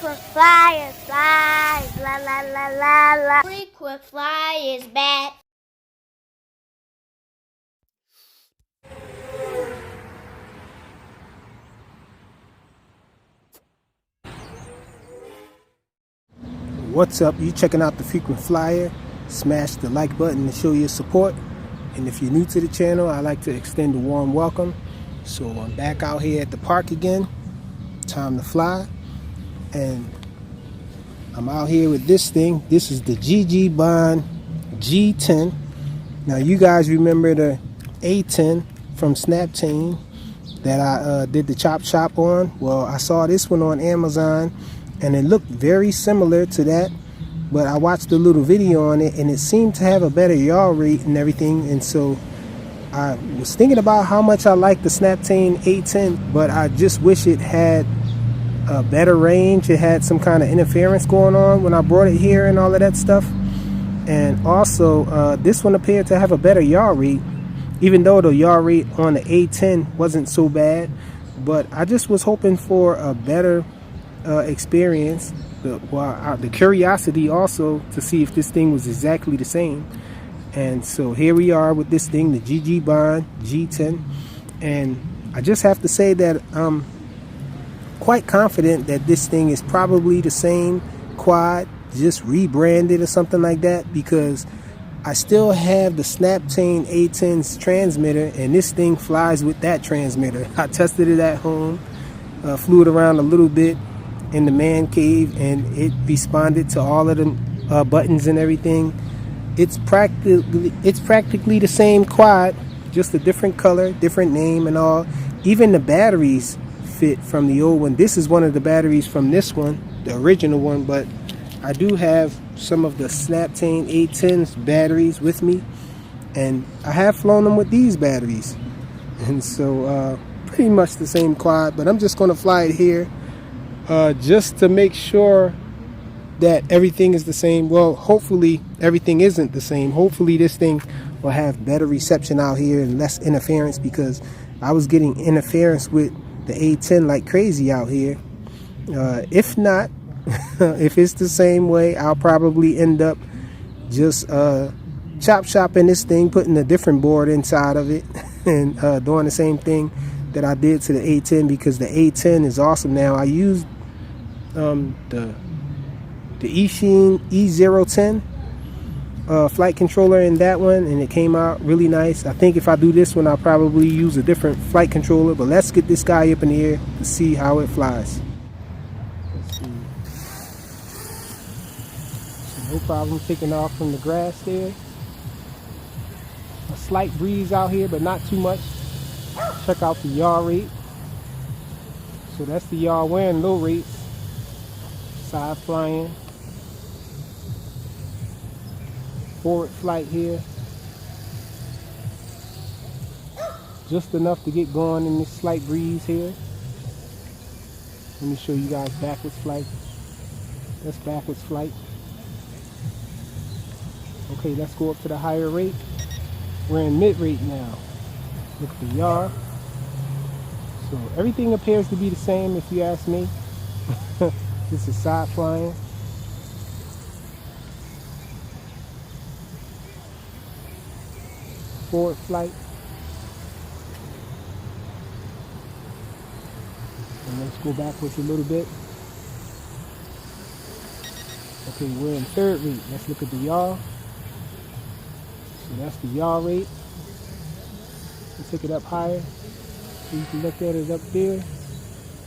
Frequent flyer flies, la la la la la. Frequent flyers back. What's up? You checking out the Frequent Flyer? Smash the like button to show your support. And if you're new to the channel, I'd like to extend a warm welcome. So I'm back out here at the park again. Time to fly. And I'm out here with this thing. This is the GGBond G10. Now you guys remember the A10 from Snapchain that I did the chop shop on? Well, I saw this one on Amazon and it looked very similar to that, but I watched a little video on it and it seemed to have a better yaw rate and everything. And so I was thinking about how much I like the Snapchain A10, but I just wish it had a better range. It had some kind of interference going on when I brought it here and all of that stuff. And also this one appeared to have a better yaw rate, even though the yaw rate on the A10 wasn't so bad. But I just was hoping for a better experience, the curiosity also to see if this thing was exactly the same. And so here we are with this thing, the GGBond G10, and I just have to say that I'm quite confident that this thing is probably the same quad, just rebranded or something like that, because I still have the Snapchain A10's transmitter and this thing flies with that transmitter. I tested it at home, flew it around a little bit in the man cave, and it responded to all of the buttons and everything. It's practically the same quad, just a different color, different name and all. Even the batteries fit from the old one. This is one of the batteries from this one, the original one, but I do have some of the Snapchain A10's batteries with me, and I have flown them with these batteries. And so pretty much the same quad, but I'm just going to fly it here just to make sure that everything is the same. Well, hopefully everything isn't the same. Hopefully this thing will have better reception out here and less interference, because I was getting interference with the A10 like crazy out here. If not, if it's the same way, I'll probably end up just chop shopping this thing, putting a different board inside of it, and doing the same thing that I did to the A10, because the A10 is awesome now. I used the Eachine E010 flight controller in that one, and it came out really nice. I think if I do this one, I'll probably use a different flight controller, but let's get this guy up in the air to see how it flies. Let's see. So no problem taking off from the grass there. A slight breeze out here, but not too much. Check out the yaw rate. So that's the yaw wearing low rates. Side flying. Forward flight here. Just enough to get going in this slight breeze here. Let me show you guys backwards flight. That's backwards flight. Okay, let's go up to the higher rate. We're in mid rate now. Look at the yaw. So everything appears to be the same if you ask me. This is side flying. Forward flight. And let's go backwards a little bit. Okay, we're in third rate. Let's look at the yaw. So that's the yaw rate. Let's take it up higher. So you can look at it up there.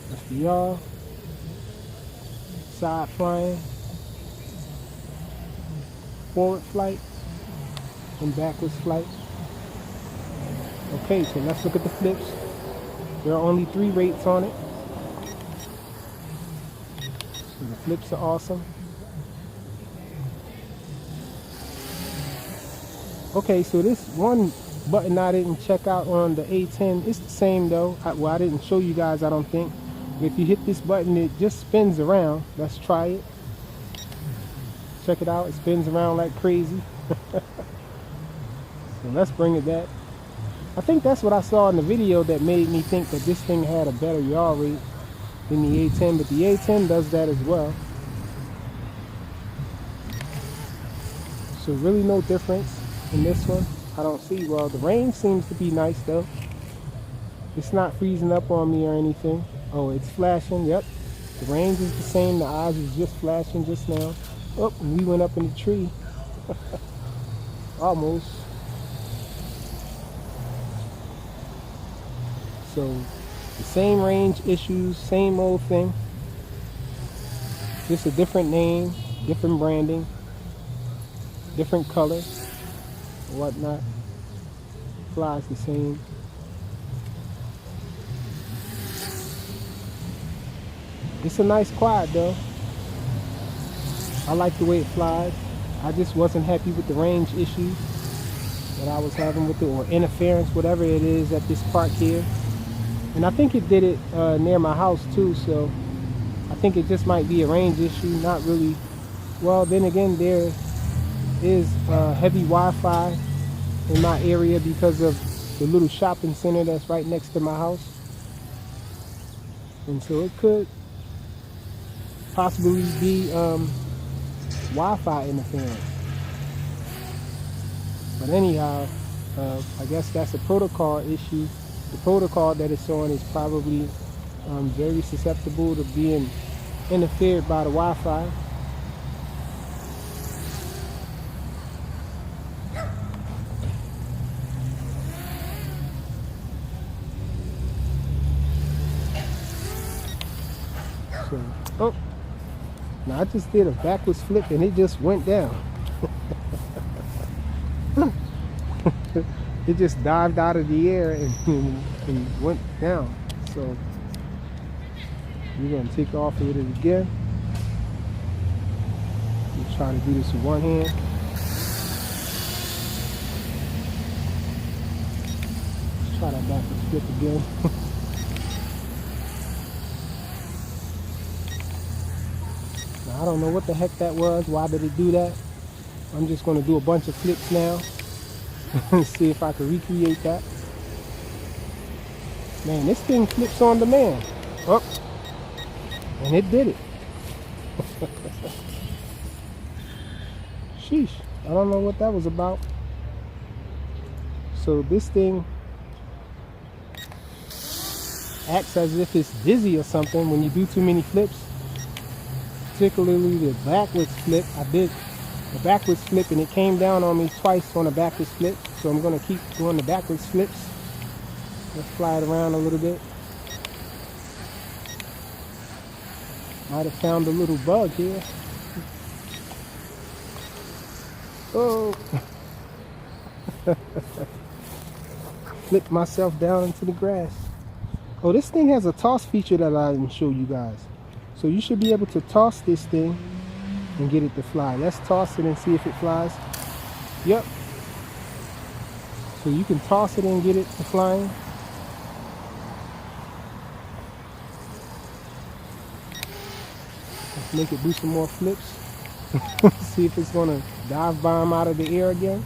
That's the yaw. Side flying. Forward flight. And backwards flight. Okay, so let's look at the flips. There are only 3 rates on it. So the flips are awesome. Okay, so this one button I didn't check out on the A10, it's the same though. Well, I didn't show you guys, I don't think. But if you hit this button, it just spins around. Let's try it. Check it out, it spins around like crazy. So let's bring it back. I think that's what I saw in the video that made me think that this thing had a better yaw rate. than the A10, but the A10 does that as well. So really no difference in this one. I don't see. Well, the range seems to be nice though. It's not freezing up on me or anything. Oh, it's flashing. Yep. The range is the same. The eyes is just flashing just now. Oh, and we went up in the tree. Almost. So the same range issues, same old thing. Just a different name, different branding, different color, whatnot. Flies the same. It's a nice quad though. I like the way it flies. I just wasn't happy with the range issues that I was having with it, or interference, whatever it is at this park here. And I think it did it near my house too, so I think it just might be a range issue, not really. Well, then again, there is heavy Wi-Fi in my area because of the little shopping center that's right next to my house. And so it could possibly be Wi-Fi interference. But anyhow, I guess that's a protocol issue. The protocol that it's on is probably very susceptible to being interfered by the Wi-Fi. So, oh, now I just did a backwards flip and it just went down. It just dived out of the air and went down. So we're going to take off with it again. We'll try to do this with one hand. Let's try that backwards flip again. Now, I don't know what the heck that was. Why did it do that? I'm just going to do a bunch of flips now. See if I can recreate that. Man, this thing flips on demand. Oh, and it did it. Sheesh, I don't know what that was about. So this thing acts as if it's dizzy or something when you do too many flips. Particularly the backwards flip. I did the backwards flip and it came down on me twice on a backwards flip, so I'm going to keep doing the backwards flips. Let's fly it around a little bit. Might have found a little bug here. Oh. Flipped myself down into the grass. Oh, this thing has a toss feature that I didn't show you guys. So you should be able to toss this thing and get it to fly. Let's toss it and see if it flies. Yep. So you can toss it and get it to flying. Let's make it do some more flips. See if it's gonna dive bomb out of the air again.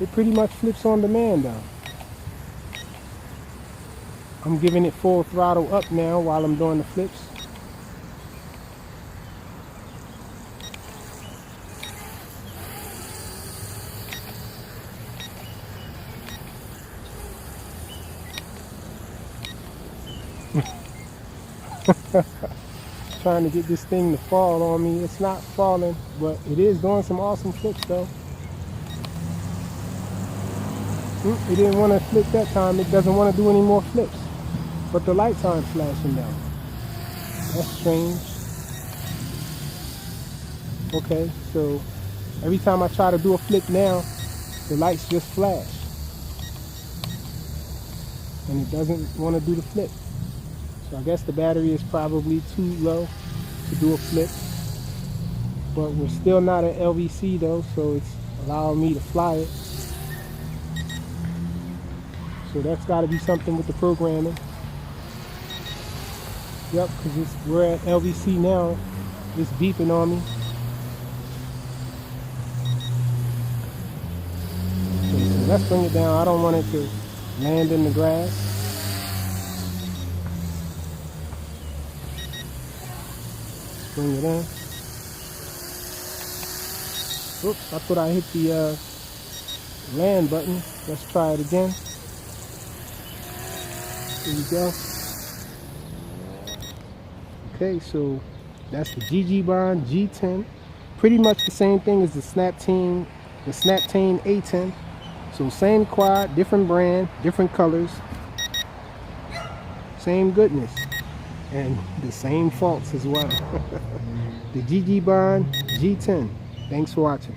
It pretty much flips on demand though. I'm giving it full throttle up now while I'm doing the flips. Trying to get this thing to fall on me. It's not falling, but it is doing some awesome flips though. It didn't want to flip that time. It doesn't want to do any more flips. But the lights aren't flashing down. That's strange. Okay, so every time I try to do a flip now, the lights just flash. And it doesn't want to do the flip. So I guess the battery is probably too low to do a flip. But we're still not at LVC though, so it's allowing me to fly it. So that's got to be something with the programming. Yep, because we're at LVC now. It's beeping on me. Okay, so let's bring it down. I don't want it to land in the grass. Bring it in. Oops, I thought I hit the land button. Let's try it again. Here we go. Okay, so that's the GGBond G10. Pretty much the same thing as the Snaptane A10. So same quad, different brand, different colors, same goodness, and the same faults as well. The GGBond G10. Thanks for watching.